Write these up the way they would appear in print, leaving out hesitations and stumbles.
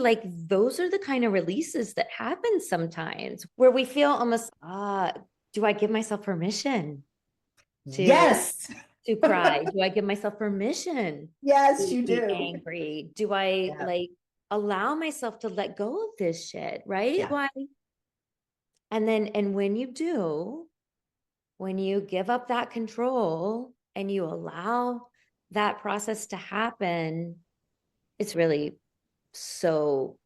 Like those are the kind of releases that happen sometimes where we feel almost, do I give myself permission to Yes. cry? Do I give myself permission Yes, to you be do. angry? Do I Yeah. like allow myself to let go of this shit? Right? Yeah. Why? And when you do, when you give up that control and you allow that process to happen, it's really so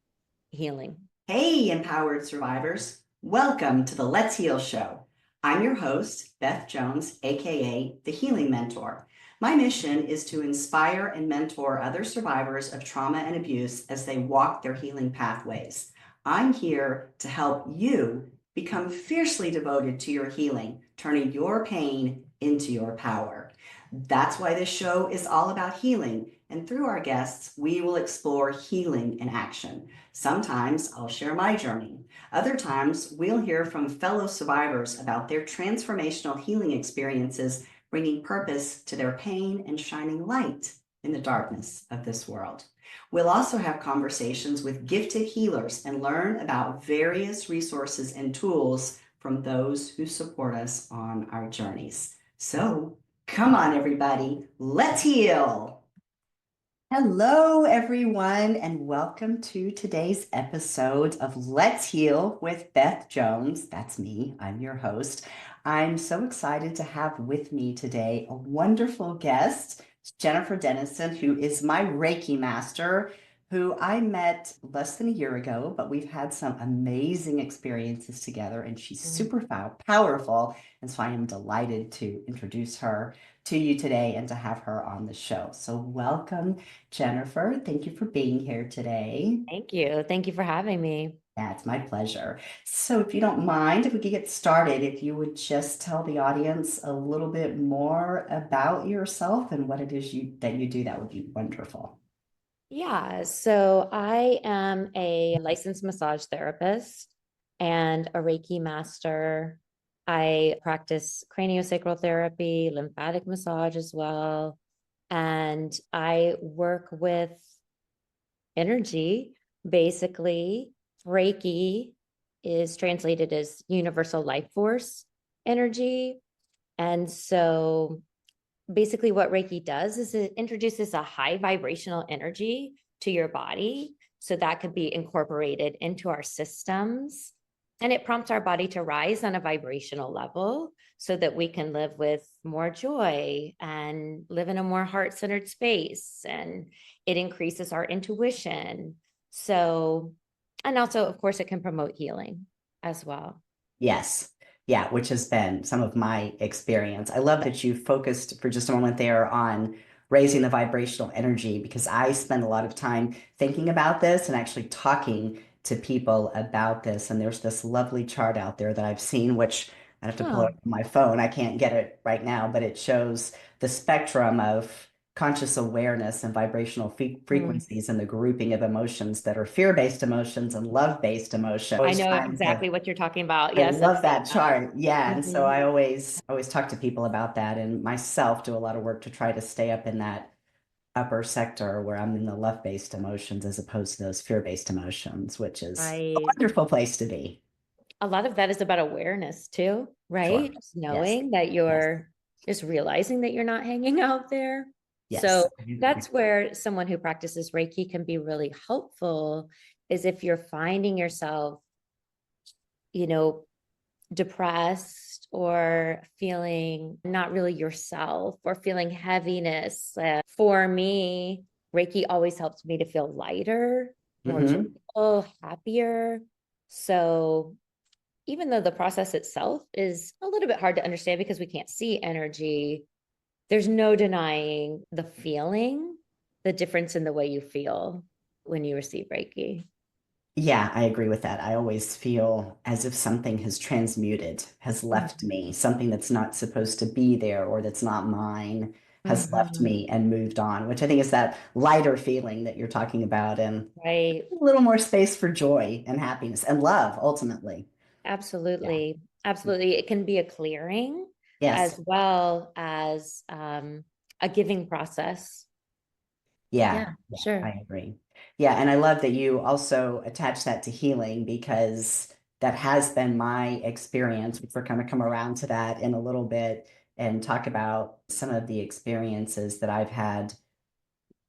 healing. Hey, empowered survivors. Welcome to the Let's Heal Show. I'm your host, Beth Jones, aka the Healing Mentor. My mission is to inspire and mentor other survivors of trauma and abuse as they walk their healing pathways. I'm here to help you become fiercely devoted to your healing, turning your pain into your power. That's why this show is all about healing. And through our guests, we will explore healing in action. Sometimes I'll share my journey. Other times we'll hear from fellow survivors about their transformational healing experiences, bringing purpose to their pain and shining light in the darkness of this world. We'll also have conversations with gifted healers and learn about various resources and tools from those who support us on our journeys. So come on, everybody, let's heal. Hello, everyone, and welcome to today's episode of Let's Heal with Beth Jones. That's me, I'm your host. I'm so excited to have with me today a wonderful guest, Jennifer Dennison, who is my Reiki master, who I met less than a year ago, but we've had some amazing experiences together, and she's super powerful. And so I am delighted to introduce her to you today and to have her on the show. So welcome, Jennifer. Thank you for being here today. Thank you. Thank you for having me. That's my pleasure. So if you don't mind, if we could get started, if you would just tell the audience a little bit more about yourself and what it is that you do, that would be wonderful. Yeah, so I am a licensed massage therapist and a Reiki master. I practice craniosacral therapy, lymphatic massage as well. And I work with energy. Basically, Reiki is translated as universal life force energy. And so basically what Reiki does is it introduces a high vibrational energy to your body. So that could be incorporated into our systems. And it prompts our body to rise on a vibrational level so that we can live with more joy and live in a more heart-centered space. And it increases our intuition. So, and also, of course, it can promote healing as well. Yes. Yeah, which has been some of my experience. I love that you focused for just a moment there on raising the vibrational energy because I spend a lot of time thinking about this and actually talking to people about this. And there's this lovely chart out there that I've seen, which I have to pull it Oh, up on my phone. I can't get it right now, but it shows the spectrum of conscious awareness and vibrational mm. frequencies and the grouping of emotions that are fear-based emotions and love-based emotions. I Those know kinds of exactly what you're talking about. I Yes, I've love seen that that. chart. Yeah. And so Mhm. I always talk to people about that and myself do a lot of work to try to stay up in that upper sector where I'm in the love-based emotions as opposed to those fear-based emotions, which is a Right. wonderful place to be. A lot of that is about awareness too, Sure. right? Just Yes. knowing that Yes. you're just realizing that you're not hanging out there. So Yes. I agree. that's where someone who practices Reiki can be really helpful is if you're finding yourself, you know, depressed or feeling not really yourself or feeling heaviness. For me, Reiki always helps me to feel lighter, more Hmm. joyful, happier. So even though the process itself is a little bit hard to understand because we can't see energy, there's no denying the feeling, the difference in the way you feel when you receive Reiki. Yeah, I agree with that. I always feel as if something has transmuted, has left Mhm. me, something that's not supposed to be there or that's not mine has left Mhm. me and moved on, which I think is that lighter feeling that you're talking about and Right. a little more space for joy and happiness and love ultimately. Yeah. Absolutely. Absolutely. It can be a clearing Yes. as well as a giving process. Yeah. Yeah, Yeah, I sure. agree. Yeah, and I love that you also attach that to healing because that has been my experience. We're going to come around to that in a little bit and talk about some of the experiences that I've had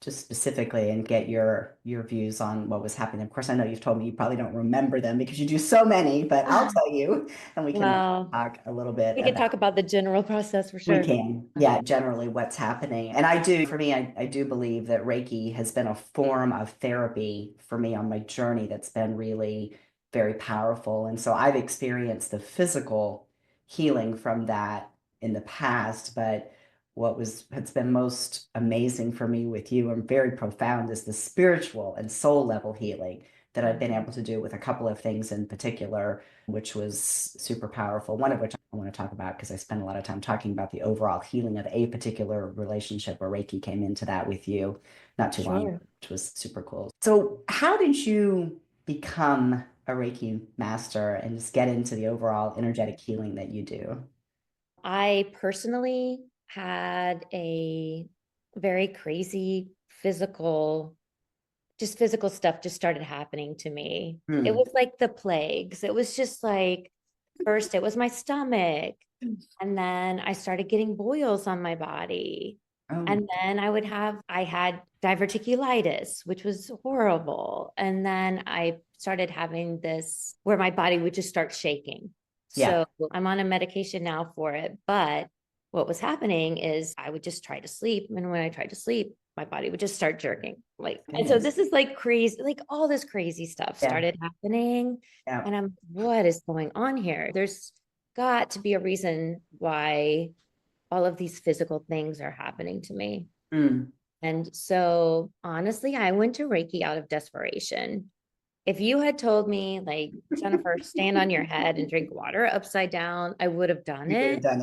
just specifically and get your views on what was happening. Of course, I know you've told me you probably don't remember them because you do so many, but I'll tell you and we can Well, talk a little bit we could about talk about the general process for we sure. can. Yeah, generally what's happening. And I do, for me, I do believe that Reiki has been a form of therapy for me on my journey that's been really very powerful. And so I've experienced the physical healing from that in the past, but what was has been most amazing for me with you and very profound is the spiritual and soul level healing that I've been able to do with a couple of things in particular, which was super powerful. One of which I want to talk about because I spent a lot of time talking about the overall healing of a particular relationship where Reiki came into that with you not too long ago, Sure. which was super cool. So, how did you become a Reiki master and just get into the overall energetic healing that you do? I personally had a very crazy physical stuff just started happening to me. It Hmm. was like the plagues. It was just like, first it was my stomach, and then I started getting boils on my body. Oh, And then I had diverticulitis, which was horrible. And then I started having this where my body would just start shaking. yeah. So I'm on a medication now for it. But what was happening is I would just try to sleep. And when I tried to sleep, my body would just start jerking. Like, and so Goodness. this is like crazy, like all this crazy stuff Yeah. started happening. Yeah. And I'm, what is going on here? There's got to be a reason why all of these physical things are happening to me. Hmm. And so honestly, I went to Reiki out of desperation. If you had told me, like, Jennifer, stand on your head and drink water upside down, I would have done You would have it. done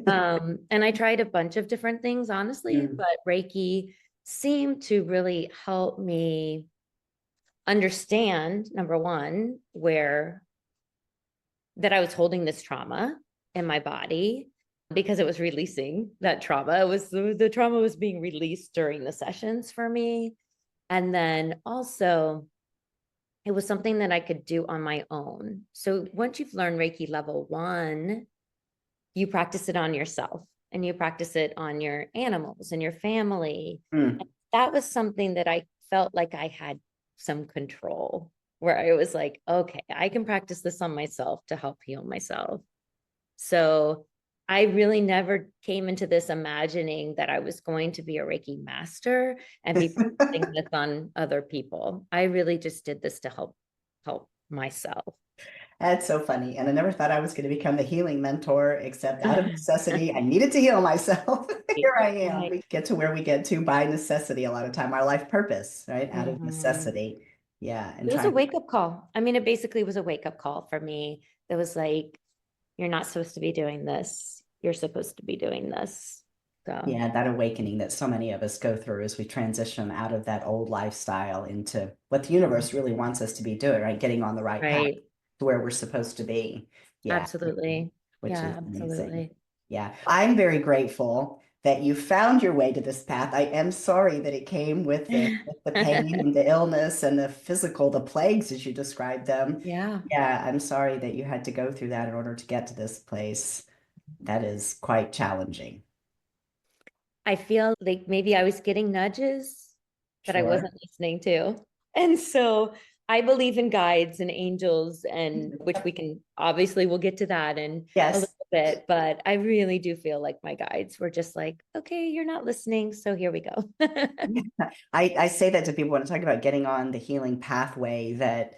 it. And I tried a bunch of different things, honestly, Hmm. but Reiki seemed to really help me understand, number one, where that I was holding this trauma in my body because it was releasing that trauma. It was the trauma was being released during the sessions for me. And then also it was something that I could do on my own. So once you've learned Reiki level 1, you practice it on yourself and you practice it on your animals and your family. Hmm. That was something that I felt like I had some control, where I was like, okay, I can practice this on myself to help heal myself. So I really never came into this imagining that I was going to be a Reiki master and be practicing this on other people. I really just did this to help myself. That's so funny. And I never thought I was going to become the healing mentor, except out of necessity. I needed to heal myself. Here I am. Right. We get to where we get to by necessity a lot of time, our life purpose, right? Out of Mhm. necessity. Yeah. And It was a trying. wake up call. I mean, it basically was a wake up call for me. That was like, you're not supposed to be doing this. You're supposed to be doing this. So, Yeah, that awakening that so many of us go through as we transition out of that old lifestyle into what the universe really wants us to be doing, right? Getting on the right path right. to where we're supposed to be. Yeah, Absolutely. which Yeah, is amazing. absolutely. Yeah, I'm very grateful that you found your way to this path. I am sorry that it came with the pain and the illness and the physical, the plagues as you described them. Yeah. Yeah, I'm sorry that you had to go through that in order to get to this place. That is quite challenging. I feel like maybe I was getting nudges that I Sure. wasn't listening to. And so I believe in guides and angels, and which we can obviously we'll get to that in a little Yes. bit, but I really do feel like my guides were just like, okay, you're not listening, so here we go. I say that to people when I talk about getting on the healing pathway that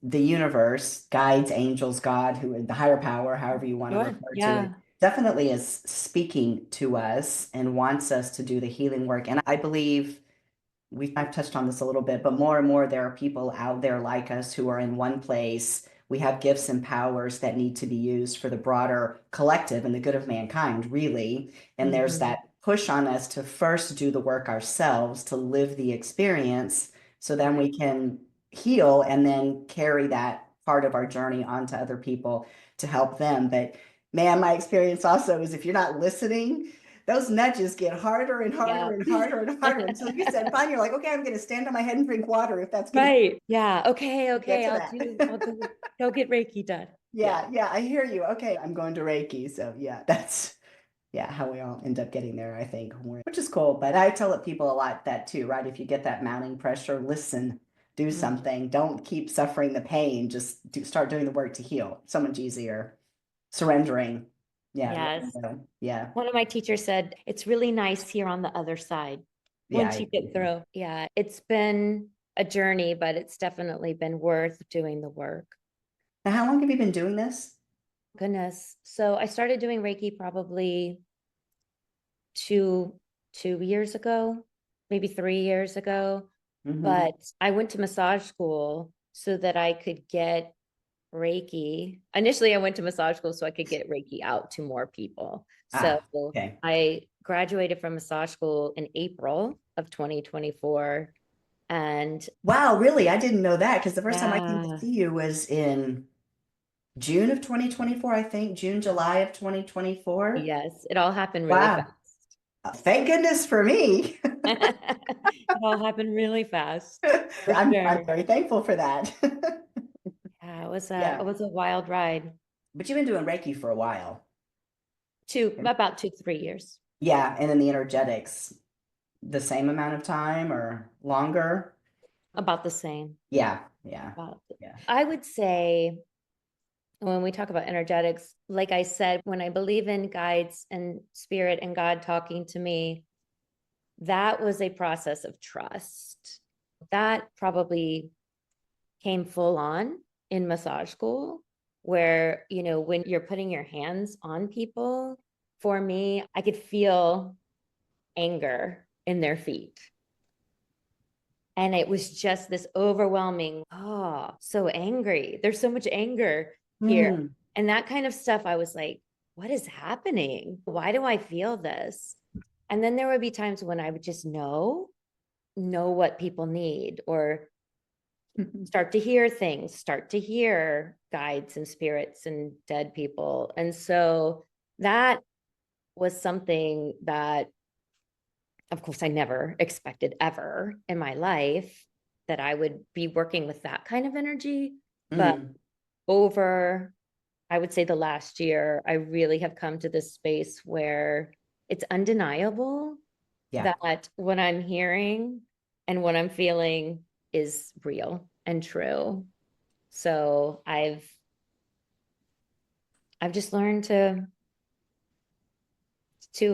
the universe, guides, angels, God, who the higher power, however you want to Sure. refer to it, Yeah. definitely is speaking to us and wants us to do the healing work. And I believe I've touched on this a little bit, but more and more there are people out there like us who are in one place. We have gifts and powers that need to be used for the broader collective and the good of mankind, really. And there's Mhm. that push on us to first do the work ourselves, to live the experience, so then we can heal and then carry that part of our journey onto other people to help them. But man, my experience also is if you're not listening, those nudges get harder and Yeah. harder and harder and harder until you said, fine, you're like, okay, I'm going to stand on my head and drink water if that's going to Right. Yeah. Okay. get Okay. to I'll that. go get Reiki done. Yeah. Yeah, I hear you. Okay, I'm going to Reiki. So yeah, that's how we all end up getting there, I think, which is cool. But I tell it people a lot that too, right? If you get that mounting pressure, listen, do Mhm. something. Don't keep suffering the pain. Just start doing the work to heal. So much easier. Surrendering. Yeah, letting Yes. go. Yeah, One of my teachers said, it's really nice here on the other side yeah. once you get through. Yeah. It's been a journey, but it's definitely been worth doing the work. Now, how long have you been doing this? Goodness. So I started doing Reiki probably two 2 years ago, maybe 3 years ago. Mm-hmm. But I went to massage school so that I could get Reiki. Initially, I went to massage school so I could get Reiki out to more people. So Ah, okay. I graduated from massage school in April of 2024. And Wow, really? I didn't know that because the first time I came to yeah, see you was in June of 2024, I think. June, July of 2024. yes, it all happened really fast. Wow. Thank goodness for me. It all happened really fast, for I'm sure. very thankful for that. Yeah, it Yeah. was a wild ride. But you've been doing Reiki for a while. About 2 3 years. Yeah, and then the energetics, the same amount of time or longer. About the same. Yeah, yeah, About, yeah. I would say when we talk about energetics, like I said, when I believe in guides and spirit and God talking to me, that was a process of trust. That probably came full on in massage school, where, when you're putting your hands on people, for me, I could feel anger in their feet. And it was just this overwhelming, oh, so angry. There's so much anger here. Hmm. And that kind of stuff, I was like, what is happening? Why do I feel this? And then there would be times when I would just know what people need, or start to hear things, start to hear guides and spirits and dead people. And so that was something that, of course, I never expected ever in my life that I would be working with that kind of energy. But Hmm. over, I would say, the last year, I really have come to this space where it's undeniable Yeah. that what I'm hearing and what I'm feeling is real and true. So I've just learned to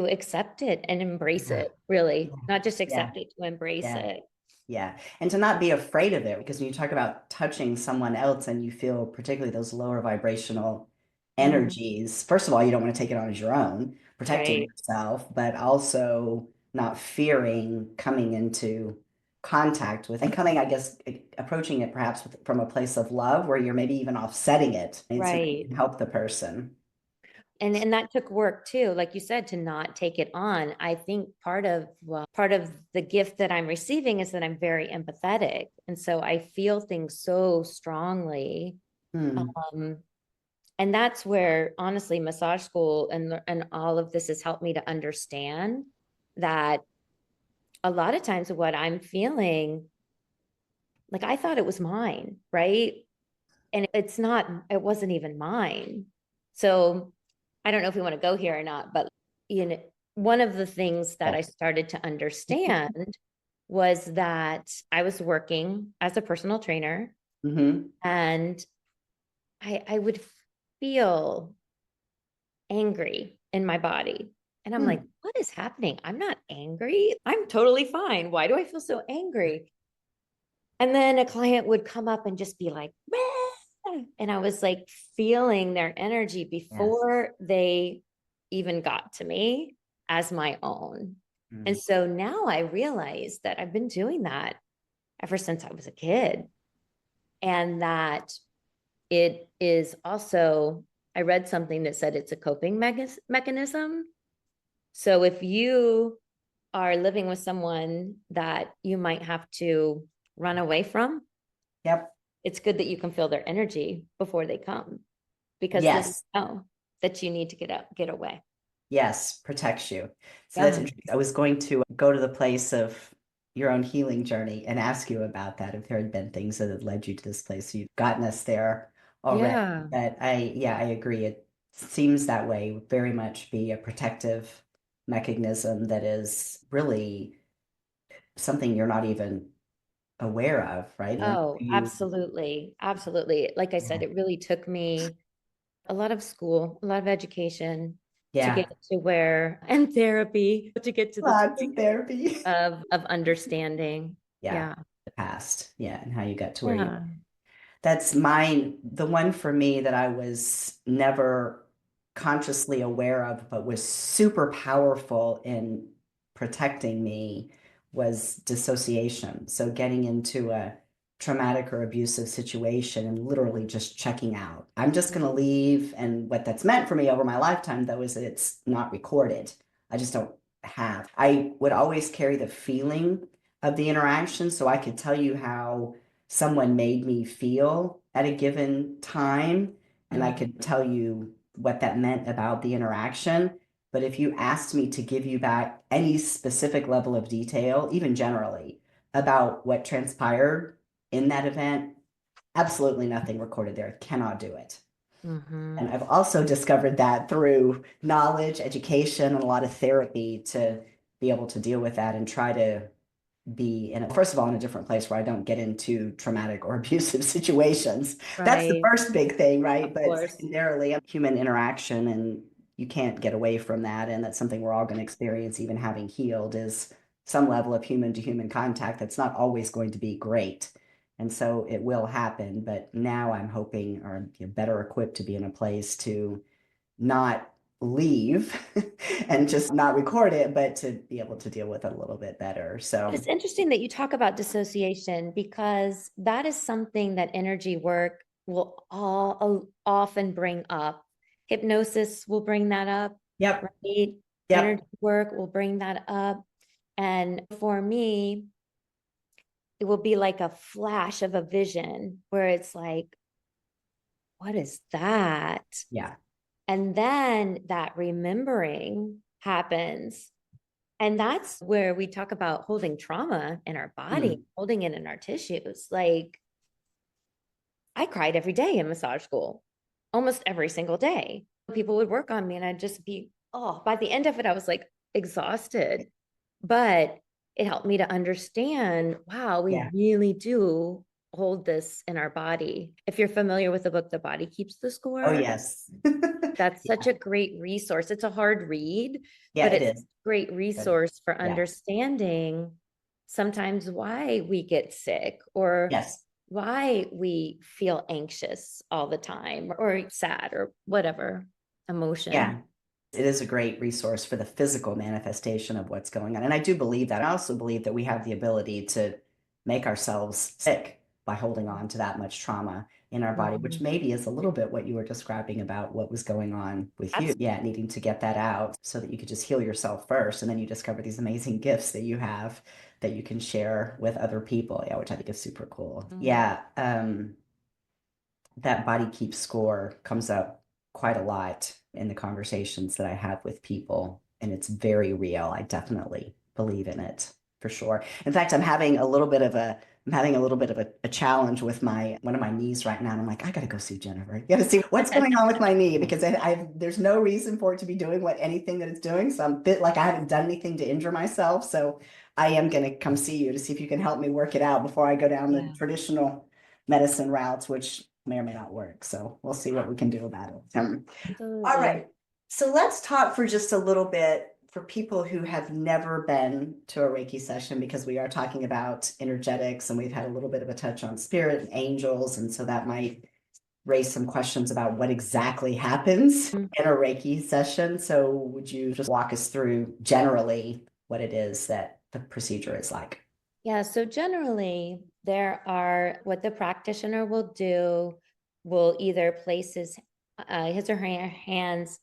accept it and embrace Yeah. it, really, Yeah. not just Yeah. accept it, to embrace Yeah. it. Yeah. And to not be afraid of it, because when you talk about touching someone else and you feel particularly those lower vibrational Mhm. energies, first of all, you don't want to take it on as your own, protecting Right, yourself, but also not fearing coming into contact with and coming, I guess, approaching it perhaps from a place of love where you're maybe even offsetting it and so that you right. can help the person. And that took work too, like you said, to not take it on. I think part of the gift that I'm receiving is that I'm very empathetic, and so I feel things so strongly. Hmm. Um, and that's where, honestly, massage school and all of this has helped me to understand that a lot of times what I'm feeling, like, I thought it was mine, right? And it's not, it wasn't even mine. So I don't know if we want to go here or not, but one of the things that Yeah. I started to understand was that I was working as a personal trainer, Hmm. and I would feel angry in my body. And I'm like, Hmm. what is happening? I'm not angry. I'm totally fine. Why do I feel so angry? And then a client would come up and just be like, "Meh." And I was like feeling their energy Yes. before they even got to me as my own. And Hmm. so now I realize that I've been doing that ever since I was a kid. And that it is also, I read something that said it's a coping mechanism. So if you are living with someone that you might have to run away from, Yep. it's good that you can feel their energy before they come, because then you Yes. know that you need to get away. Yes, protects you. So that's Yeah. interesting. I was going to go to the place of your own healing journey and ask you about that, if there had been things that had led you to this place. So you've gotten us there already. Yeah. But yeah, I agree. It seems that way, very much be a protective mechanism that is really something you're not even aware of, right? The Oh, you, absolutely. Absolutely. Like I yeah, said, it really took me a lot of school, a lot of education to yeah, get to where, and therapy to get to this lots of therapy. of understanding. Yeah, Yeah. the past. Yeah, and how you got to where you. Yeah. That's mine. The one for me that I was never consciously aware of, but was super powerful in protecting me was dissociation. So getting into a traumatic or abusive situation and literally just checking out. I'm just going to leave. And what that's meant for me over my lifetime, though, is that it's not recorded. I just don't have. I would always carry the feeling of the interaction so I could tell you how someone made me feel at a given time, and I Mm. could tell you what that meant about the interaction. But if you asked me to give you back any specific level of detail, even generally, about what transpired in that event, absolutely nothing recorded there. Cannot do it. Mm-hmm. And I've also discovered that through knowledge, education, and a lot of therapy to be able to deal with that and try to be in first of all in a different place where I don't get into traumatic or abusive situations. That's the Right. first big thing, right? Of But course. secondarily, human interaction, and you can't get away from that. And that's something we're all going to experience, even having healed, is some level of human to human contact that's not always going to be great. And so it will happen. But now I'm hoping, or better equipped to be in a place to not leave and just not record it, but to be able to deal with it a little bit better. But So, it's interesting that you talk about dissociation because that is something that energy work will all often bring up. Hypnosis will bring that up, yep, right? yep, Energy work will bring that up. And for me, it will be like a flash of a vision where it's like, what is that? yeah. And then that remembering happens. And that's where we talk about holding trauma in our body, Mm, holding it in our tissues. Like I cried every day in massage school, almost every single day. People would work on me and I'd just be, oh, by the end of it, I was like exhausted. But it helped me to understand, wow, we yeah. really do hold this in our body. If you're familiar with the book, The Body Keeps the Oh, Score, yes. that's Yeah, such a great resource. It's a hard read, yeah, but it it's a is. great But resource for yeah, understanding sometimes why we get sick or yes. why we feel anxious all the time or sad or whatever emotion. Yeah. It is a great resource for the physical manifestation of what's going on. And I do believe that. I also believe that we have the ability to make ourselves sick by holding on to that much trauma in our body, which Mhm. maybe is a little bit what you were describing about what was going on with you. Absolutely. Yeah, needing to get that out so that you could just heal yourself first. And then you discover these amazing gifts that you have that you can share with other people. Yeah, which I think is super cool. Yeah. That body keeps score comes up quite a lot in the conversations that I have with people, and it's very real. I definitely believe in it for sure. In fact, I'm having a little bit of a challenge with my one of my knees right now. And I'm like, I gotta go see Jennifer. You gotta see what's going on with my knee because there's no reason for it to be doing anything that it's doing. So I'm a bit like I haven't done anything to injure myself. So I am gonna come see you to see if you can help me work it out before I go down the Yeah, traditional medicine routes, which may or may not work. So we'll see what we can do about it. All absolutely. right. So let's talk for just a little bit for people who have never been to a Reiki session, because we are talking about energetics and we've had a little bit of a touch on spirit and angels. And so that might raise some questions about what exactly happens Mm. in a Reiki session. So would you just walk us through generally what it is that the procedure is like? Yeah, so generally there are what the practitioner will either place his or her hands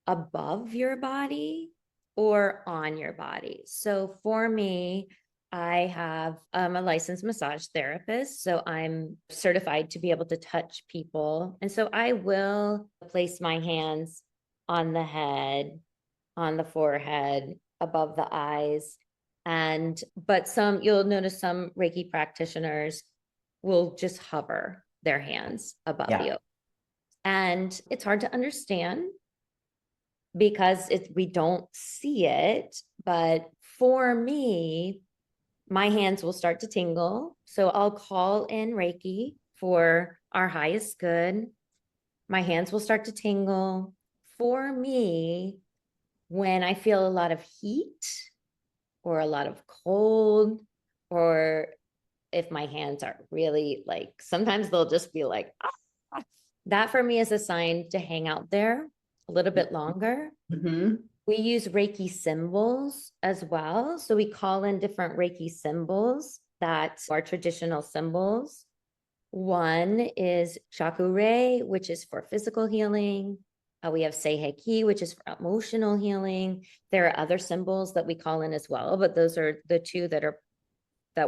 above your body or on your body. So for me, I have a licensed massage therapist, so I'm certified to be able to touch people. And so I will place my hands on the head on the forehead, above the eyes. But you'll notice some Reiki practitioners will just hover their hands above Yeah. you. And it's hard to understand because we don't see it. But for me, my hands will start to tingle. So I'll call in Reiki for our highest good. My hands will start to tingle. For me, when I feel a lot of heat or a lot of cold, or if my hands are really like, sometimes they'll just be like, ah. That for me is a sign to hang out there a little bit longer. Mm-hmm. We use Reiki symbols as well. So we call in different Reiki symbols that are traditional symbols. One is Shakure, which is for physical healing. We have Seiheki, which is for emotional healing. There are other symbols that we call in as well, but those are the two that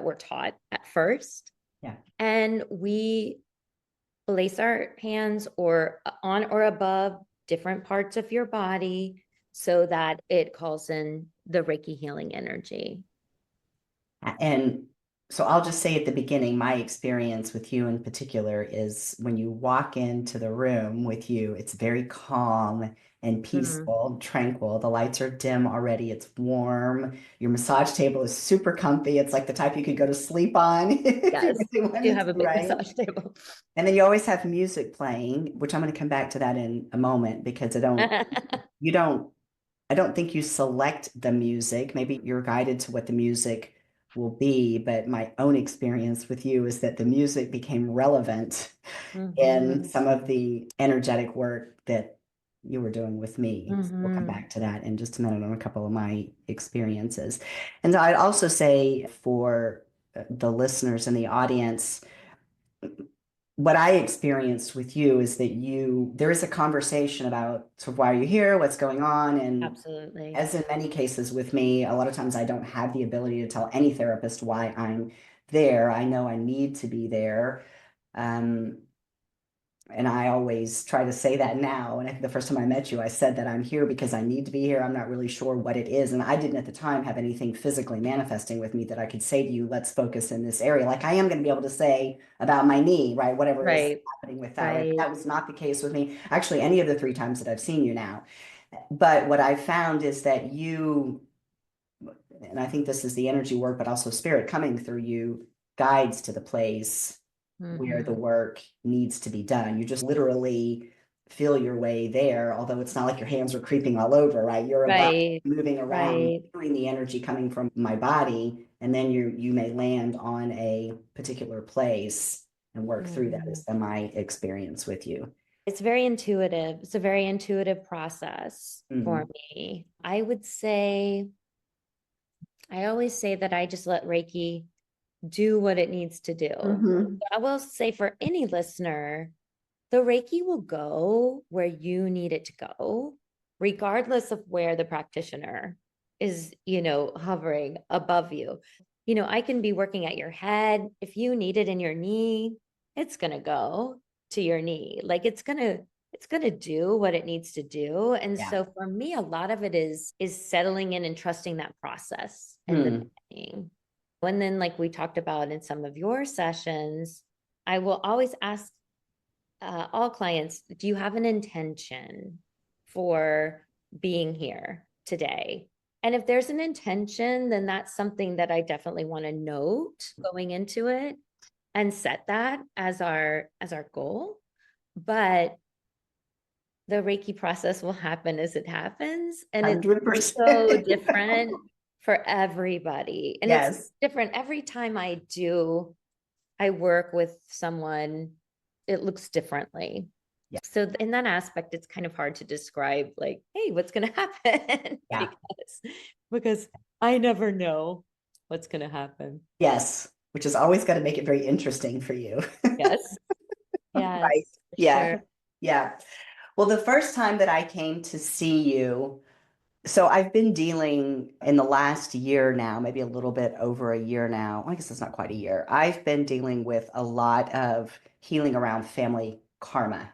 were taught at first. Yeah. And we place our hands or on or above different parts of your body so that it calls in the Reiki healing energy. And so I'll just say at the beginning, my experience with you in particular is when you walk into the room with you, it's very calm and peaceful, tranquil. The lights are dim already. It's warm. Your massage table is super comfy. It's like the type you could go to sleep on if you Yes, really I do wanted have a to, big right? massage table. And then you always have music playing, which I'm going to come back to that in a moment because you don't I don't think you select the music. Maybe you're guided to what the music will be, but my own experience with you is that the music became relevant in Mhm. some of the energetic work that you were doing with me. So we'll come Mhm. back to that in just a minute on a couple of my experiences. And I'd also say for the listeners in the audience, what I experienced with you is that there is a conversation about sort of why are you here, what's going on, and Absolutely. as in many cases with me, a lot of times I don't have the ability to tell any therapist why I'm there. I know I need to be there. Um, and I always try to say that now. And I think the first time I met you, I said that I'm here because I need to be here. I'm not really sure what it is. And I didn't at the time have anything physically manifesting with me that I could say to you, let's focus in this area. Like I am going to be able to say about my knee, right? Whatever is Right. happening with that, right? But Right. that was not the case with me. Actually, any of the 3 times that I've seen you now. But what I found is that and I think this is the energy work, but also spirit coming through you, guides to the place where the Mhm. work needs to be done. You just literally feel your way there, although it's not like your hands are creeping all over, right? You're above, Right. moving around, Right. feeling the energy coming from my body, and then you may land on a particular place and work through that. Has Mhm. been my experience with you. It's very intuitive. It's a very intuitive process for Mhm. me. I always say that I just let Reiki do what it needs to do. Mhm. I will say for any listener, the Reiki will go where you need it to go, regardless of where the practitioner is, hovering above you. I can be working at your head. If you need it in your knee, it's going to go to your knee. Like it's going to do what it needs to do. And Yeah. so for me, a lot of it is settling in and trusting that process and the Hmm. beginning. And then like we talked about in some of your sessions, I will always ask all clients, do you have an intention for being here today? And if there's an intention, then that's something that I definitely want to note going into it and set that as our goal. But the Reiki process will happen as it happens. And it's so 100%. different for everybody. And it's Yes. different every time I work with someone, it looks differently. Yeah. So in that aspect, it's kind of hard to describe like, hey, what's going to happen? Yeah. because I never know what's going to happen. Yes. Which has always got to make it very interesting for you. Yes. Right. Yes, for Yeah. sure. Yeah. Well, the first time that I came to see you, so I've been dealing in the last year now, maybe a little bit over a year now. I guess it's not quite a year. I've been dealing with a lot of healing around family karma,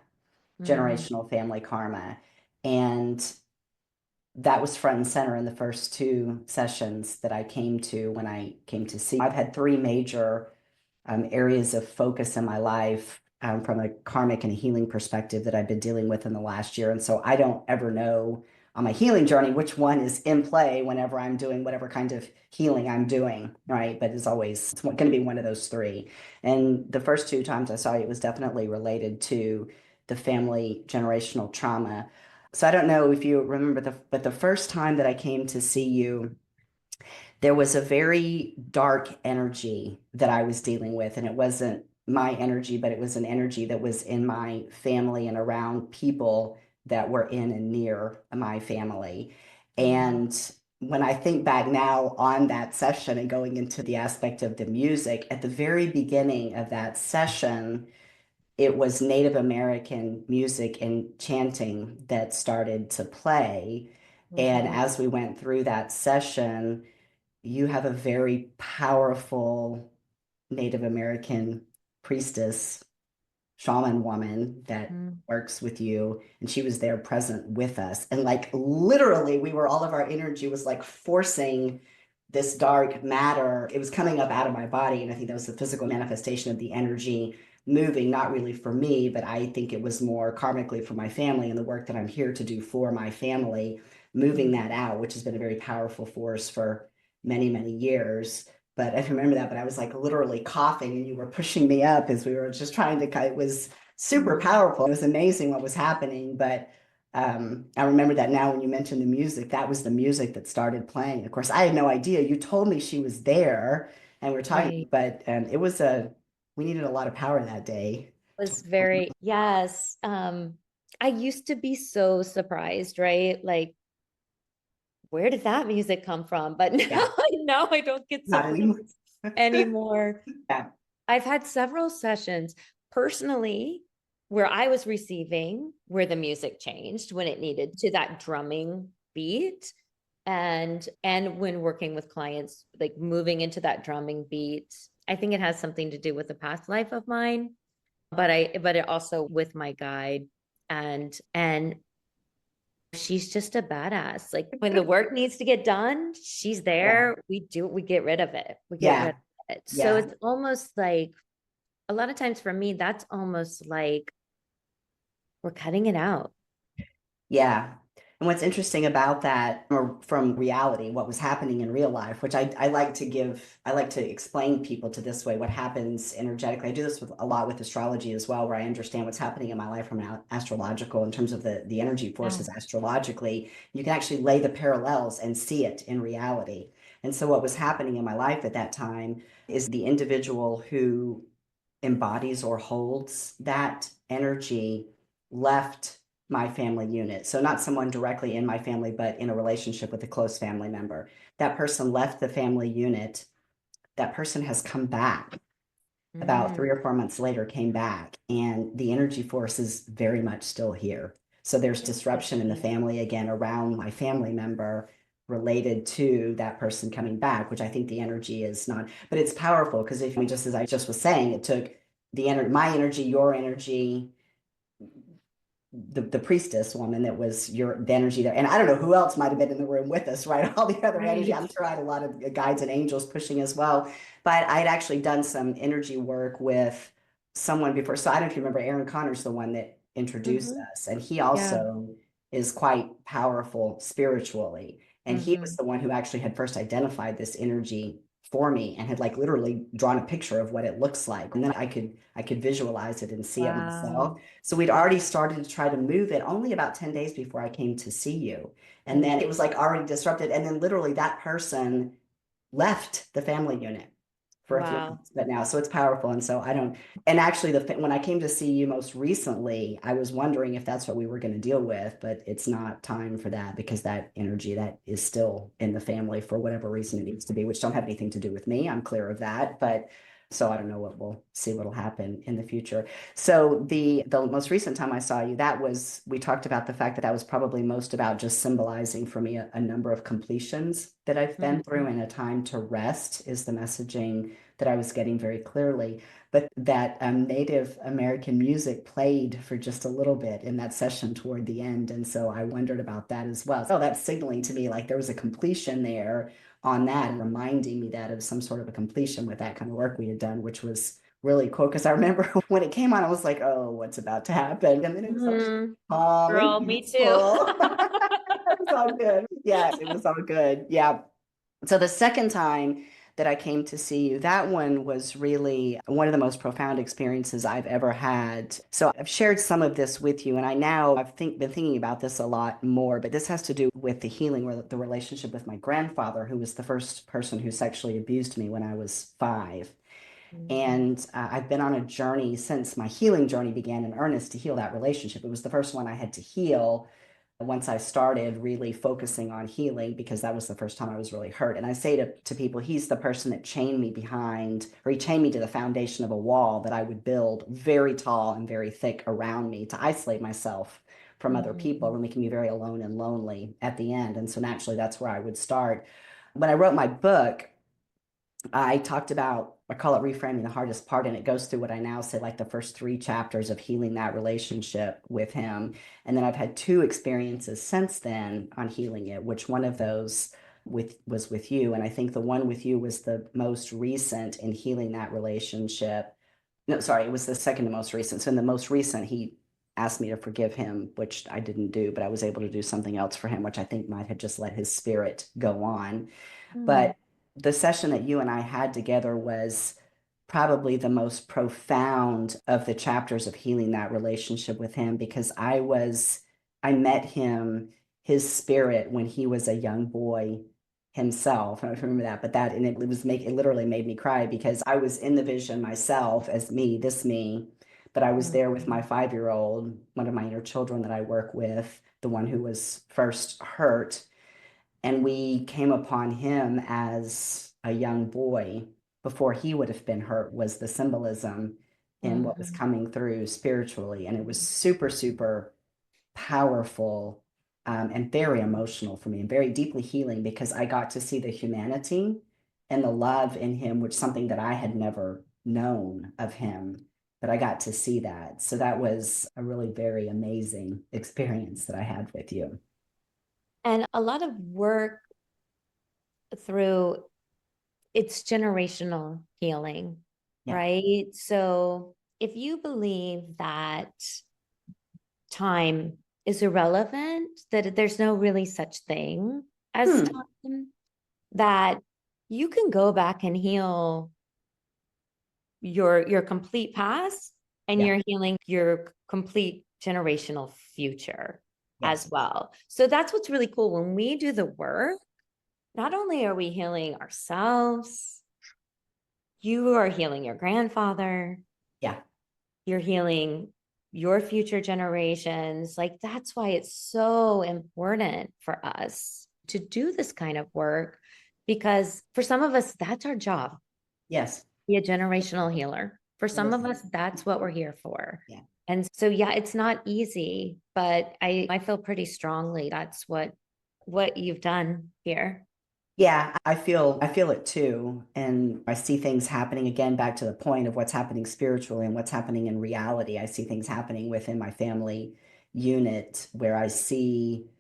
Mhm. generational family karma. And that was front and center in the first two sessions that I came to when I came to see. I've had three major areas of focus in my life from a karmic and a healing perspective that I've been dealing with in the last year. And so I don't ever know on my healing journey which one is in play whenever I'm doing whatever kind of healing I'm doing, right? But it's going to be one of those three. And the first two times I saw you, it was definitely related to the family generational trauma. So I don't know if you remember but the first time that I came to see you, there was a very dark energy that I was dealing with, and it wasn't my energy, but it was an energy that was in my family and around people that were in and near my family. And when I think back now on that session and going into the aspect of the music, at the very beginning of that session, it was Native American music and chanting that started to play. And as we went through that session, you have a very powerful Native American priestess, shaman woman that works with you. And she was there present with us. And like literally, all of our energy was like forcing this dark matter. It was coming up out of my body. And I think that was the physical manifestation of the energy moving, not really for me, but I think it was more karmically for my family and the work that I'm here to do for my family, moving that out, which has been a very powerful force for many, many years. But I remember that, but I was like literally coughing and you were pushing me up as we were just trying to, it was super powerful. It was amazing what was happening. But I remember that now when you mentioned the music, that was the music that started playing. Of course, I had no idea. You told me she was there and we're talking, but we needed a lot of power that day. Was very, yes. I used to be so surprised, right? Like, where did that music come from? But now I don't get Not anymore. anymore. Yeah. I've had several sessions personally where I was receiving where the music changed when it needed to that drumming beat. And when working with clients, like moving into that drumming beat, I think it has something to do with a past life of mine, but it also with my guide, and she's just a badass. Like when the work needs to get done, she's there. We get rid of it. We get rid of it. So it's almost like a lot of times for me, that's almost like we're cutting it out. Yeah. And what's interesting about that from reality, what was happening in real life, which I like to explain people to this way, what happens energetically. I do this a lot with astrology as well, where I understand what's happening in my life from an astrological in terms of the energy forces astrologically. You can actually lay the parallels and see it in reality. And so what was happening in my life at that time is the individual who embodies or holds that energy left my family unit. So not someone directly in my family, but in a relationship with a close family member. That person left the family unit. That person has come back about 3 or 4 months later, came back, and the energy force is very much still here. So there's disruption in the family again around my family member related to that person coming back, which I think the energy is not, but it's powerful because if we just, as I just was saying, it took my energy, your energy, the priestess woman that was the energy there. And I don't know who else might have been in the room with us, right? All the other energy. I'm sure I had a lot of guides and angels pushing as well. But I had actually done some energy work with someone before. So I don't know if you remember, Aaron Connor's the one that introduced us. And he also is quite powerful spiritually. And he was the one who actually had first identified this energy for me and had like literally drawn a picture of what it looks like. And then I could visualize it and see it myself. So we'd already started to try to move it only about 10 days before I came to see you. And then it was like already disrupted. And then literally that person left the family unit for a few months, but now, so it's powerful. And so and actually when I came to see you most recently, I was wondering if that's what we were going to deal with, but it's not time for that because that energy that is still in the family for whatever reason it needs to be, which don't have anything to do with me. I'm clear of that, but so I don't know we'll see what'll happen in the future. So the most recent time I saw you, we talked about the fact that was probably most about just symbolizing for me a number of completions that I've been through, and a time to rest is the messaging that I was getting very clearly. but that Native American music played for just a little bit in that session toward the end. And so I wondered about that as well. So that's signaling to me like there was a completion there on that and reminding me that of some sort of a completion with that kind of work we had done, which was really cool. Because I remember when it came on, I was like, oh, what's about to happen? And then it was like Mhm. calm and Girl, me too. peaceful. It was all good. Yes, it was all good. Yeah. So the second time that I came to see you, that one was really one of the most profound experiences I've ever had. So I've shared some of this with you, and been thinking about this a lot more, but this has to do with the healing or the relationship with my grandfather, who was the first person who sexually abused me when I was 5. Mhm. And I've been on a journey since my healing journey began in earnest to heal that relationship. It was the first one I had to heal once I started really focusing on healing because that was the first time I was really hurt. And I say to people, he's the person that chained me behind, or he chained me to the foundation of a wall that I would build very tall and very thick around me to isolate myself from other people Mhm. and making me very alone and lonely at the end. And so naturally, that's where I would start. When I wrote my book, I talked about, I call it reframing the hardest part, and it goes through what I now say, like the first 3 chapters of healing that relationship with him. And then I've had 2 experiences since then on healing it, which one of those was with you. And I think the one with you was the most recent in healing that relationship. No, sorry, it was the second to most recent. So in the most recent, he asked me to forgive him, which I didn't do, but I was able to do something else for him, which I think might have just let his spirit go on. Mhm. But the session that you and I had together was probably the most profound of the chapters of healing that relationship with him because I met him, his spirit when he was a young boy himself. I don't remember that, but that, and it literally made me cry because I was in the vision myself as me, but I was there with my Mhm. 5-year-old, one of my inner children that I work with, the one who was first hurt, and we came upon him as a young boy before he would have been hurt was the symbolism in what was Mhm. coming through spiritually. And it was super, super powerful, and very emotional for me and very deeply healing because I got to see the humanity and the love in him, which is something that I had never known of him. But I got to see that. So that was a really very amazing experience that I had with you. And a lot of work through it's generational healing, Yeah. right? So if you believe that time is irrelevant, that there's no really such thing as Hmm. time, that you can go back and heal your complete past and Yeah. you're healing your complete generational future as Yes. well. So that's what's really cool. When we do the work, not only are we healing ourselves, you are healing your grandfather, Yeah. you're healing your future generations. Like that's why it's so important for us to do this kind of work because for some of us, that's our job, Yes. be a generational healer. For It some is. of us, that's what we're here for. Yeah. And so yeah, it's not easy, but I feel pretty strongly that's what you've done here. Yeah, I feel it too. And I see things happening again back to the point of what's happening spiritually and what's happening in reality. I see things happening within my family unit where I see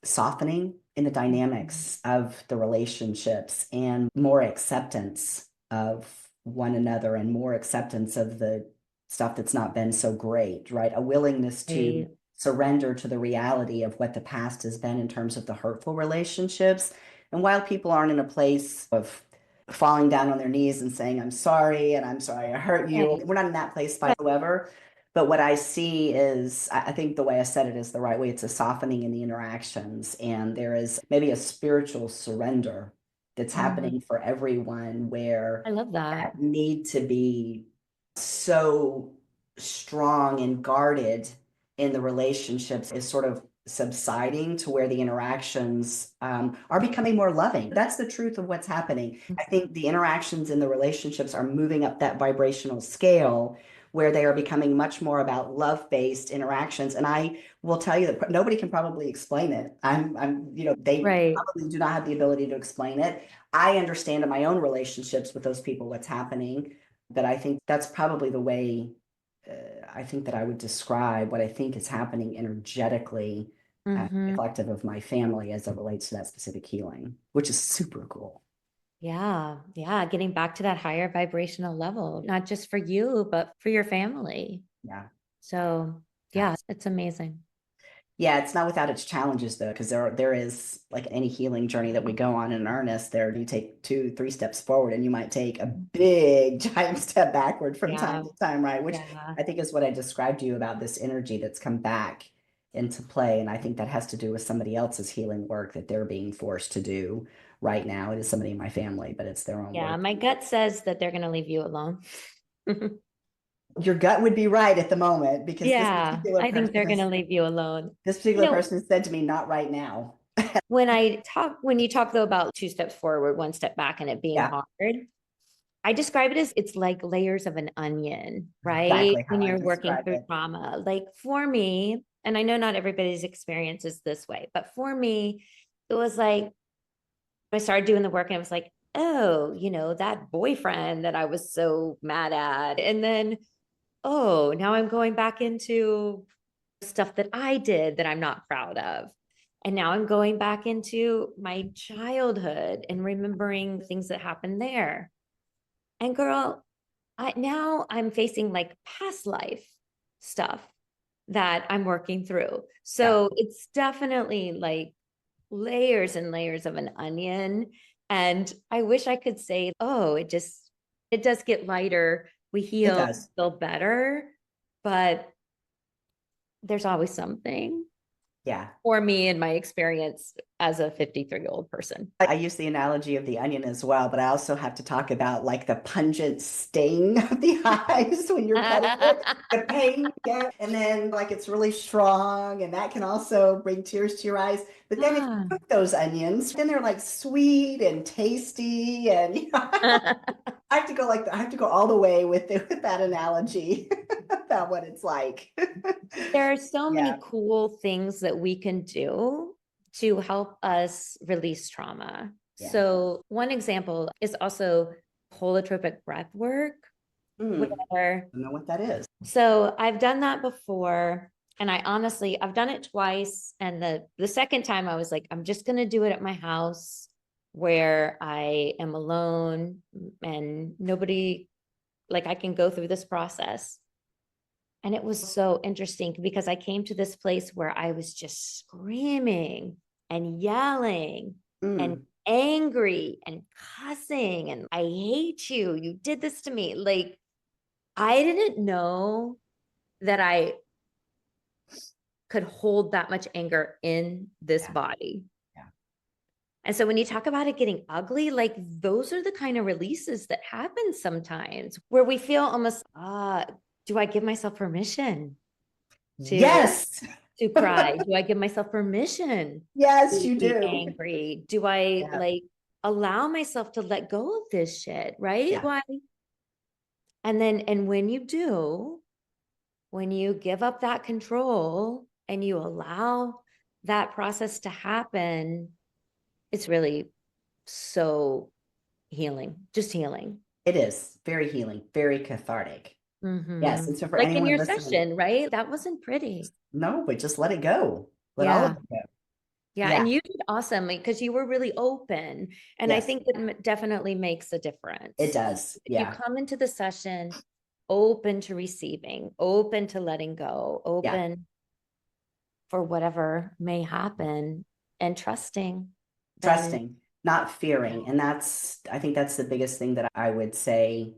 softening in the Mhm. dynamics of the relationships and more acceptance of one another and more acceptance of the stuff that's not been so great, right? A willingness to Right. surrender to the reality of what the past has been in terms of the hurtful relationships. And while people aren't in a place of falling down on their knees and saying, I'm sorry, and I'm sorry I hurt you, Right. we're not in that place, whatsoever. But what I see is, I think the way I said it is the right way. It's a softening in the interactions, and there is maybe a spiritual surrender that's Mhm. happening for everyone where I love that. that need to be so strong and guarded in the relationships is sort of subsiding to where the interactions are becoming more loving. That's the truth of what's happening. I think the interactions in the relationships are moving up that vibrational scale where they are becoming much more about love-based interactions. And I will tell you that nobody can probably explain it. They Right. probably do not have the ability to explain it. I understand in my own relationships with those people what's happening. But I think that's probably the way I think that I would describe what I think is happening energetically at the Hmm. collective of my family as it relates to that specific healing, which is super cool. Yeah. Yeah. Getting back to that higher vibrational level, not just for you, but for your family. Yeah. So, yeah, it's amazing. Yeah, it's not without its challenges though, because there is like any healing journey that we go on in earnest, there you take 2, 3 steps forward and you might take a big giant step backward from time Yeah. to time, right? Which Yeah. I think is what I described to you about this energy that's come back into play. And I think that has to do with somebody else's healing work that they're being forced to do right now. It is somebody in my family, but it's their own Yeah. work. My gut says that they're going to leave you alone. Your gut would be right at the moment because Yeah. I think they're going to leave you alone. this You particular know, person has said to me, not right now. when you talk though about 2 steps forward, 1 step back, and it being Yeah, hard, I describe it as it's like layers of an onion, right? exactly how When I you're working describe through it. trauma. Like for me, and I know not everybody's experience is this way, but for me, it was like I started doing the work and I was like, oh, that boyfriend that I was so mad at. And then, oh, now I'm going back into stuff that I did that I'm not proud of. And now I'm going back into my childhood and remembering things that happened there. And girl, now I'm facing like past life stuff that I'm working through. Yeah, So it's definitely like layers and layers of an onion. And I wish I could say, oh, it does get lighter. We it heal, does. feel better, but there's always something Yeah. for me in my experience as a 53-year-old person. I use the analogy of the onion as well, but I also have to talk about like the pungent sting of the eyes when you're cutting it, the pain you get, and then like it's really strong, and that can also bring tears to your eyes. But then if you Ah. cook those onions, then they're like sweet and tasty, and I have to go I have to go all the way with with that analogy about what it's like. There are so many Yeah, cool things that we can do to help us release trauma. yeah. So, one example is also holotropic breath work, Mm, where I don't know what that is. so I've done that before. And I've done it twice. And the second time I was like, I'm just going to do it at my house where I am alone and nobody, like I can go through this process. And it was so interesting because I came to this place where I was just screaming and yelling and Mm, angry and cussing. And I hate you. You did this to me. Like, I didn't know that I could hold that much anger in this yeah, body. yeah. And so when you talk about it getting ugly, like those are the kind of releases that happen sometimes where we feel almost, do I give myself permission to Yes. cry? Do I give myself permission Yes, to you be do. angry? Do I Yeah. like allow myself to let go of this shit? Right? Yeah. Why? And when you do, when you give up that control and you allow that process to happen, it's really so healing, just healing. It is very healing, very cathartic. Yes. Hmm. And so for Like in anyone your listening, session, right? That wasn't pretty. no, but just let it go. Let all of Yeah. it go. Yeah. Yeah. And you did awesome because you were really open. And I Yes, think that definitely makes a it difference. does. If you Yeah. come into the session open to receiving, open to letting go, Yeah. open for whatever may happen and trusting, then Trusting, not fearing. And I think that's the biggest thing that I would say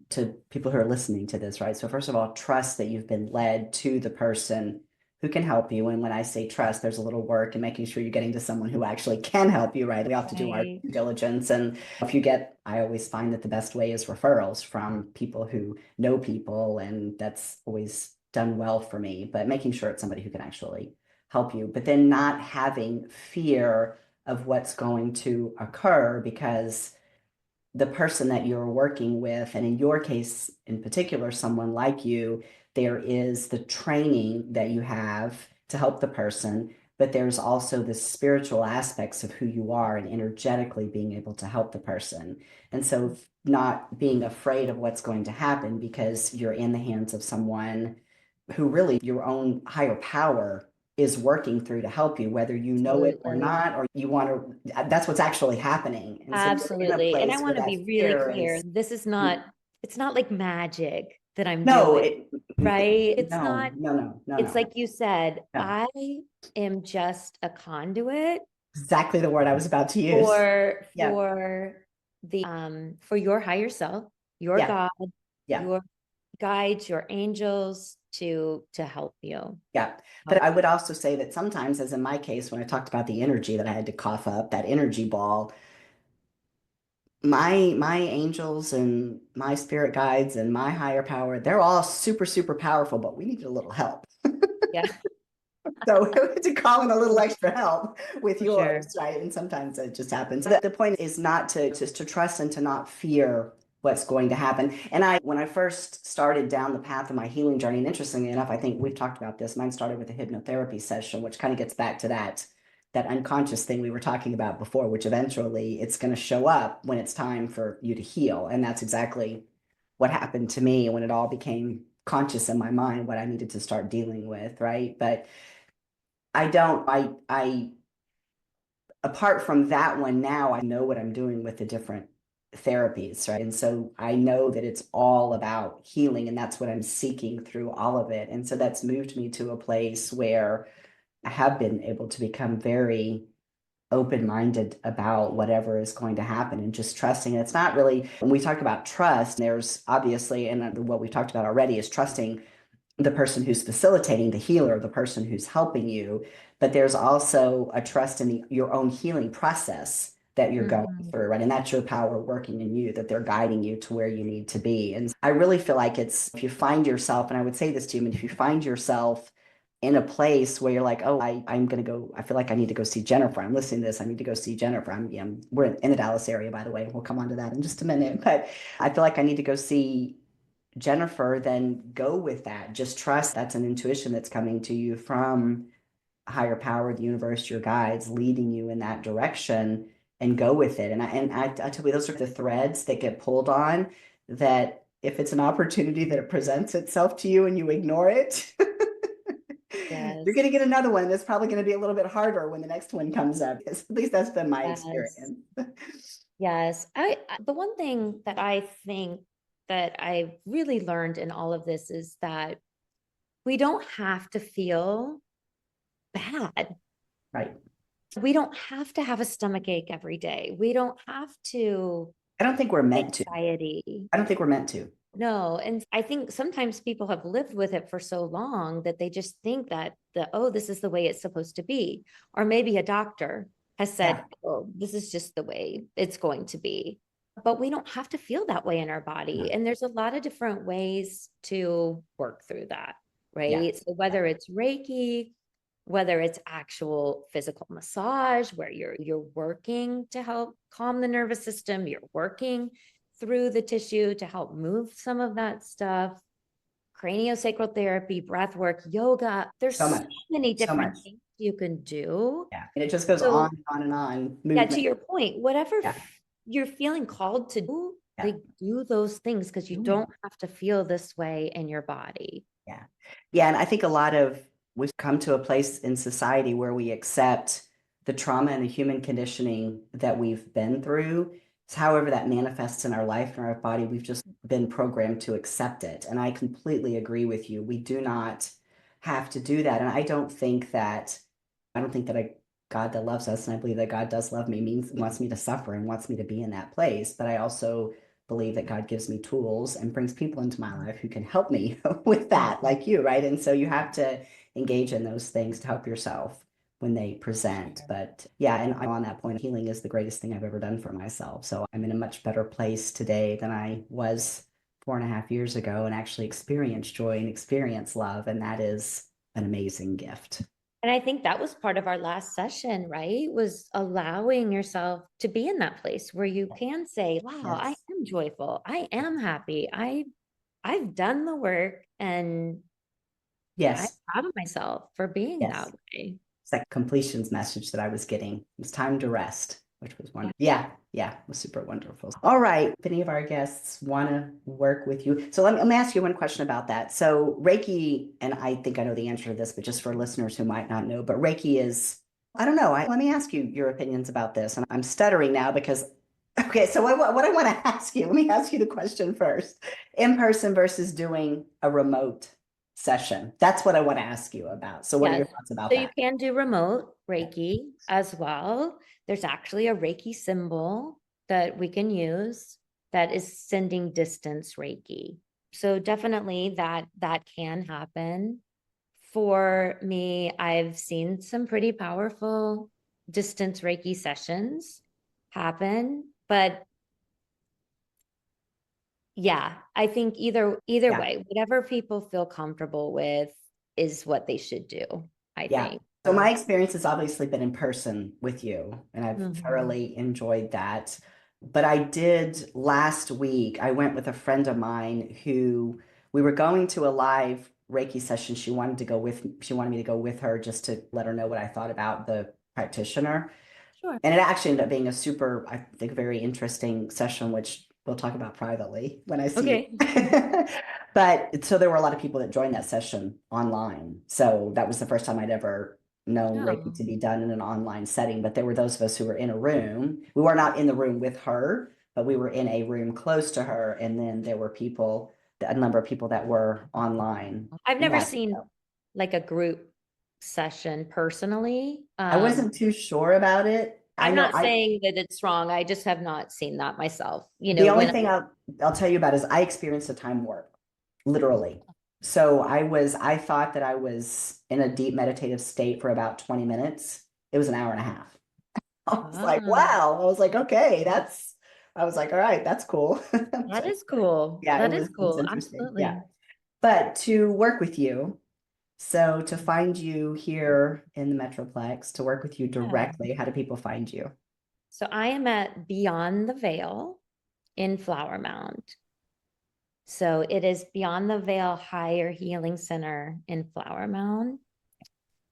to people who are listening to this, right? So first of all, trust that you've been led to the person who can help you. And when I say trust, there's a little work in making sure you're getting to someone who actually can help you, right? We have to do our right. due diligence. And I always find that the best way is referrals from people who know people. And that's always done well for me, but making sure it's somebody who can actually help you, but then not having fear of what's going to occur because the person that you're working with, and in your case in particular, someone like you, there is the training that you have to help the person, but there's also the spiritual aspects of who you are and energetically being able to help the person. And so not being afraid of what's going to happen because you're in the hands of someone who really your own higher power is working through to help you, whether you know it or Absolutely. not, or you want to, that's what's actually happening. And so you're in a Absolutely. And I place where want to that be really fear clear. is, This is not, it's not like magic that I'm no, doing, right? It's no, not, no, no, no, it's no, like you said, no. I am just a conduit Exactly the word I was about to use. for Yeah, for your higher self, your yeah, God, yeah. your guides, your angels to help you. Yeah. But I would also say that sometimes, as in my case, when I talked about the energy that I had to cough up, that energy ball, my angels and my spirit guides and my higher power, they're all super, super powerful, but we needed a little help. Yeah, So to call in a little extra help with for sure. yours, right? And sometimes it just happens. The point is not to just to trust and to not fear what's going to happen. And when I first started down the path of my healing journey, and interestingly enough, I think we've talked about this. Mine started with a hypnotherapy session, which kind of gets back to that unconscious thing we were talking about before, which eventually it's going to show up when it's time for you to heal. And that's exactly what happened to me when it all became conscious in my mind, what I needed to start dealing with, right? But I don't, apart from that one, now I know what I'm doing with the different therapies, right? And so I know that it's all about healing, and that's what I'm seeking through all of it. And so that's moved me to a place where I have been able to become very open-minded about whatever is going to happen and just trusting. It's not really, when we talk about trust, there's obviously, and what we've talked about already is trusting the person who's facilitating the healer, the person who's helping you, but there's also a trust in your own healing process that you're going Mhm. through, right? And that's your power working in you, that they're guiding you to where you need to be. And I really feel like it's, if you find yourself, and I would say this to you, if you find yourself in a place where you're like, oh, I'm going to go, I feel like I need to go see Jennifer. I'm listening to this. I need to go see Jennifer. We're in the Dallas area, by the way. We'll come on to that in just a minute. But I feel like I need to go see Jennifer, then go with that. Just trust that's an intuition that's coming to you from higher power, the universe, your guides leading you in that direction, and go with it. I tell you, those are the threads that get pulled on, that if it's an opportunity that it presents itself to you and you ignore it, you're going Yes. to get another one that's probably going to be a little bit harder when the next one comes up. At least that's been my Yes. experience. Yes. The one thing that I think that I really learned in all of this is that we don't have to feel bad. Right. We don't have to have a stomach ache every day. We don't have to I don't think we're meant to. anxiety. I don't think we're meant to. No, and I think sometimes people have lived with it for so long that they just think that oh, this is the way it's supposed to be. Or maybe a doctor has Yeah. said, oh, this is just the way it's going to be. But we don't have to feel that way in our body. No. And there's a lot of different ways to work through that, Yeah. right? So whether it's Reiki, whether it's actual physical massage where you're working to help calm the nervous system, you're working through the tissue to help move some of that stuff, craniosacral therapy, breath work, yoga. There's So so much. many So different much. things you can do. Yeah. And it just goes on So and on and on. yeah, to Movement. your point, whatever Yeah. you're feeling called to do, Yeah. like do those things because you Do it. don't have to feel this way in your body. Yeah. Yeah. And I think we've come to a place in society where we accept the trauma and the human conditioning that we've been through. So however that manifests in our life and our body, we've just been programmed to accept it. And I completely agree with you. We do not have to do that. And I don't think that a God that loves us, and I believe that God does love me, wants me to suffer and wants me to be in that place. But I also believe that God gives me tools and brings people into my life who can help me with that, Mhm. like you, right? And so you have to engage in those things to help yourself when they present. But yeah, and I'm on that point, healing is the greatest thing I've ever done for myself. So I'm in a much better place today than I was 4.5 years ago, and actually experience joy and experience love. And that is an amazing gift. And I think that was part of our last session, right? Was allowing yourself to be in that place where you can say, wow, I Yes. am joyful. I am happy. I've done the work and I'm Yes. proud of myself for being that Yes. way. that completions message that I was getting. It was time to rest, which was wonderful. Yeah, it was super wonderful. All right, if any of our guests want to work with you. So let me ask you one question about that. So Reiki, and I think I know the answer to this, but just for listeners who might not know, but Reiki is, I don't know. Let me ask you your opinions about this. And I'm stuttering now because, okay, so what I want to ask you, let me ask you the question first. In person versus doing a remote session. That's what I want to ask you about. So what are your Yes. thoughts about So that? you can do remote Reiki as well. There's actually a Reiki symbol that we can use that is sending distance Reiki. So definitely that can happen. For me, I've seen some pretty powerful distance Reiki sessions happen, but yeah, I think either Yeah. way, whatever people feel comfortable with is what they should do, I Yeah. think. So my experience has obviously been in person with you, and I've Mhm. thoroughly enjoyed that. But I did last week, I went with a friend of mine who we were going to a live Reiki session. She wanted me to go with her just to let her know what I thought about the practitioner. Sure. And it actually ended up being a super, I think, very interesting session, which we'll talk about privately when I see Okay. you. But so there were a lot of people that joined that session online. So that was the first time I'd ever known Reiki Oh. to be done in an online setting. But there were those of us who were in a room. We were not in the room with her, but we were in a room close to her. And then there were people, a number of people that were online. I've never Yeah. seen like a group session personally. I wasn't too sure about it. I I'm know not saying that it's wrong. I just have not seen that myself. the only When thing I'll tell you about is I experienced a time warp, literally. So I thought that I was in a deep meditative state for about 20 minutes. It was an hour and a half. I was like, wow. I was like, okay, I was like, all right, that's cool. that is cool. Yeah, That is it was cool. interesting. Absolutely. Yeah. But to work with you, so to find you here in the Metroplex, to work with you Yeah. directly, how do people find you? So I am at Beyond the Veil in Flower Mound. So it is Beyond the Veil Higher Healing Center in Flower Mound.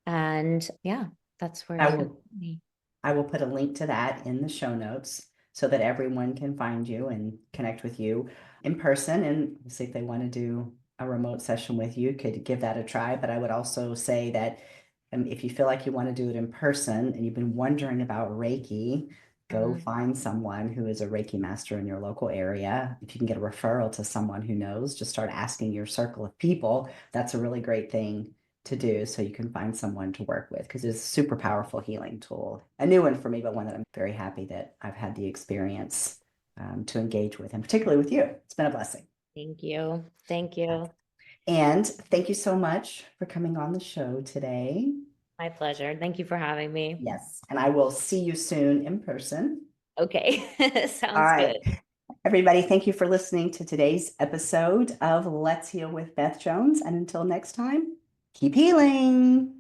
And yeah, that's where I you can will find me. I will put a link to that in the show notes so that everyone can find you and connect with you in person. And see if they want to do a remote session with you, could give that a try. But I would also say that if you feel like you want to do it in person and you've been wondering about Reiki, go find someone who is a Reiki master in your local area. If you can get a referral to someone who knows, just start asking your circle of people. That's a really great thing to do so you can find someone to work with because it's a super powerful healing tool. A new one for me, but one that I'm very happy that I've had the experience to engage with, and particularly with you. It's been a blessing. Thank you. Thank you. And thank you so much for coming on the show today. My pleasure. Thank you for having me. Yes. And I will see you soon in person. Okay. All Sounds right. good. Everybody, thank you for listening to today's episode of Let's Heal with Beth Jones. And until next time, keep healing.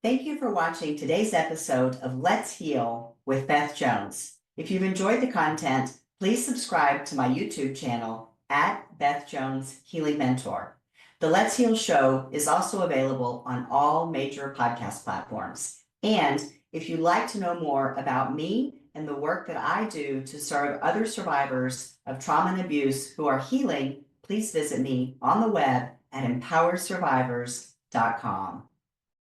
Thank you for watching today's episode of Let's Heal with Beth Jones. If you've enjoyed the content, please subscribe to my YouTube channel at Beth Jones Healing Mentor. The Let's Heal show is also available on all major podcast platforms. And if you'd like to know more about me and the work that I do to serve other survivors of trauma and abuse who are healing, please visit me on the web at empowersurvivors.com.